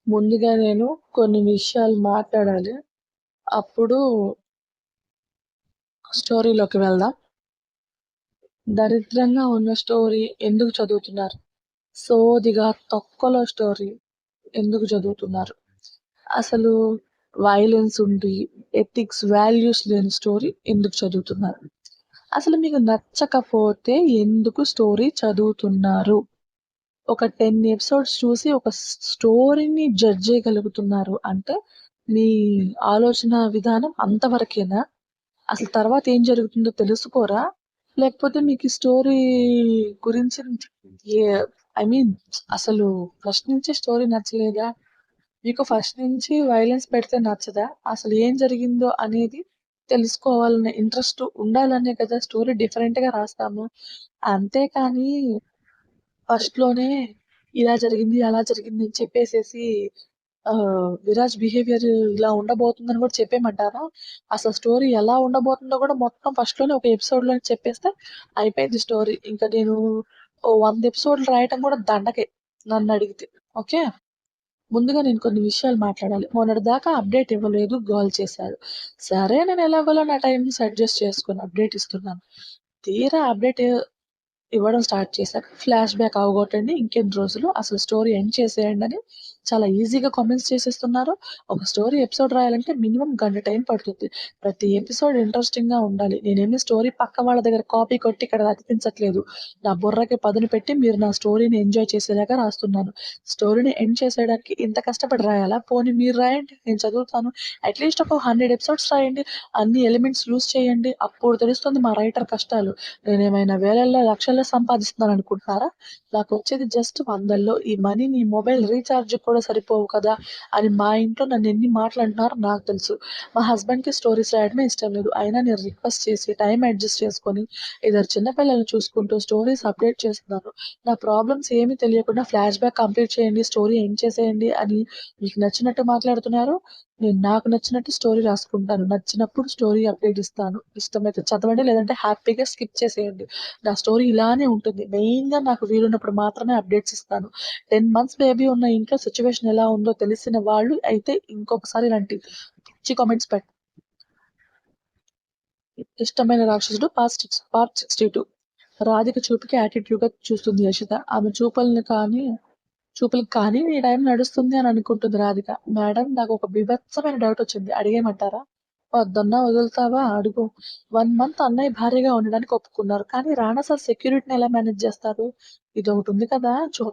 ముందుగా నేను కొన్ని విషయాలు మాట్లాడాలి. అప్పుడు స్టోరీలోకి వెళ్దాం. దరిద్రంగా ఉన్న స్టోరీ ఎందుకు చదువుతున్నారు? సోదిగా తొక్కలో స్టోరీ ఎందుకు చదువుతున్నారు? అసలు వయలెన్స్ ఉండి, ఎథిక్స్, వాల్యూస్ లేని స్టోరీ ఎందుకు చదువుతున్నారు? అసలు మీకు నచ్చకపోతే ఎందుకు స్టోరీ చదువుతున్నారు? ఒక 10 ఎపిసోడ్స్ చూసి ఒక స్టోరీని జడ్జ్ చేయగలుగుతున్నారు అంటే మీ ఆలోచన విధానం అంతవరకేనా? అసలు తర్వాత ఏం జరుగుతుందో తెలుసుకోరా? లేకపోతే మీకు ఈ స్టోరీ గురించి ఏ ఐ మీన్ అసలు ఫస్ట్ నుంచి స్టోరీ నచ్చలేదా? మీకు ఫస్ట్ నుంచి వయలెన్స్ పెడితే నచ్చదా? అసలు ఏం జరిగిందో అనేది తెలుసుకోవాలనే ఇంట్రెస్ట్ ఉండాలనే కదా స్టోరీ డిఫరెంట్‌గా రాస్తాము. అంతేకానీ ఫస్ట్‌లోనే ఇలా జరిగింది, అలా జరిగింది అని చెప్పేసేసి విరాజ్ బిహేవియర్ ఇలా ఉండబోతుందని కూడా చెప్పేయమంటారా? అసలు స్టోరీ ఎలా ఉండబోతుందో కూడా మొత్తం ఫస్ట్‌లోనే ఒక ఎపిసోడ్‌లోనే చెప్పేస్తే అయిపోయింది స్టోరీ. ఇంకా నేను ఓ 100 ఎపిసోడ్‌లు రాయటం కూడా దండగే నన్నడిగితే. ఓకే. ముందుగా నేను కొన్ని విషయాలు మాట్లాడాలి. మొన్నటిదాకా అప్డేట్ ఇవ్వలేదు, గోల చేశారు. సరే నేను ఎలాగోలా నా టైంని అడ్జస్ట్ చేసుకొని అప్డేట్ ఇస్తున్నాను. తీరా అప్డేట్ ఇవ్వడం స్టార్ట్ చేశాక ఫ్లాష్ బ్యాక్ అవగొట్టండి. ఇంకెన్ని రోజులు అసలు స్టోరీ ఎండ్ చేసేయండి అని చాలా ఈజీగా కామెంట్స్ చేసేస్తున్నారు. ఒక స్టోరీ ఎపిసోడ్ రాయాలంటే మినిమమ్ గంట టైం పడుతుంది. ప్రతి ఎపిసోడ్ ఇంట్రెస్టింగ్‌గా ఉండాలి. నేనేమి స్టోరీ పక్క వాళ్ళ దగ్గర కాపీ కొట్టి ఇక్కడ అతికించట్లేదు. నా బుర్రకి పదును పెట్టి మీరు నా స్టోరీని ఎంజాయ్ చేసేలాగా రాస్తున్నాను. స్టోరీని ఎండ్ చేసేయడానికి ఇంత కష్టపడి రాయాలా? పోనీ మీరు రాయండి. నేను చదువుతాను. అట్‌లీస్ట్ ఒక 100 ఎపిసోడ్స్ రాయండి. అన్ని ఎలిమెంట్స్ యూజ్ చేయండి. అప్పుడు తెలుస్తుంది మా రైటర్ కష్టాలు. నేనేమైనా వేలల్లో, లక్షల్లో సంపాదిస్తున్నాననుకుంటున్నారా? నాకొచ్చేది జస్ట్ వందల్లో. ఈ మనీ నీ మొబైల్ రీచార్జ్‌కి కూడా సరిపోవు కదా! అని మా ఇంట్లో నన్నెన్ని మాటలంటున్నారో నాకు తెలుసు. మా హస్బెండ్‌కి స్టోరీస్ రాయడమే ఇష్టం లేదు. అయినా నేను రిక్వెస్ట్ చేసి టైం అడ్జస్ట్ చేసుకొని ఇద్దరు చిన్న పిల్లల్ని చూసుకుంటూ స్టోరీస్ అప్డేట్ చేస్తున్నాను. నా ప్రాబ్లమ్స్ ఏమీ తెలియకుండా ఫ్లాష్ బ్యాక్ కంప్లీట్ చేయండి, స్టోరీ ఎండ్ చేసేయండి అని మీకు నచ్చినట్టు మాట్లాడుతున్నారు. నేను నాకు నచ్చినట్టు స్టోరీ రాసుకుంటాను. నచ్చినప్పుడు స్టోరీ అప్డేట్ ఇస్తాను. ఇష్టమైతే చదవండి, లేదంటే హ్యాపీగా స్కిప్ చేసేయండి. నా స్టోరీ ఇలానే ఉంటుంది. మెయిన్‌గా నాకు వీలున్నప్పుడు మాత్రమే అప్డేట్స్ ఇస్తాను. 10 మంత్స్ బేబీ ఉన్న ఇంట్లో సిట్యుయేషన్ ఎలా ఉందో తెలిసిన వాళ్ళు అయితే ఇంకొకసారి ఇలాంటి పిచ్చి కామెంట్స్ ఇష్టమైన రాక్షసుడు పార్ట్ 62. రాధిక చూపుకి యాటిట్యూడ్‌గా చూస్తుంది యషిత. ఆమె చూపులకు కానీ నీ టైం నడుస్తుంది అని అనుకుంటుంది రాధిక. మేడం నాకొక బీభత్సమైన డౌటొచ్చింది. అడిగేయమంటారా? వద్దన్నా వదులుతావా? అడుగు. 1 మంత్ అన్నయ్య భార్యగా ఉండడానికి ఒప్పుకున్నారు. కానీ రానా సార్ సెక్యూరిటీని ఎలా మేనేజ్ చేస్తారు? ఇదొకటుంది కదా! చూద్దాం.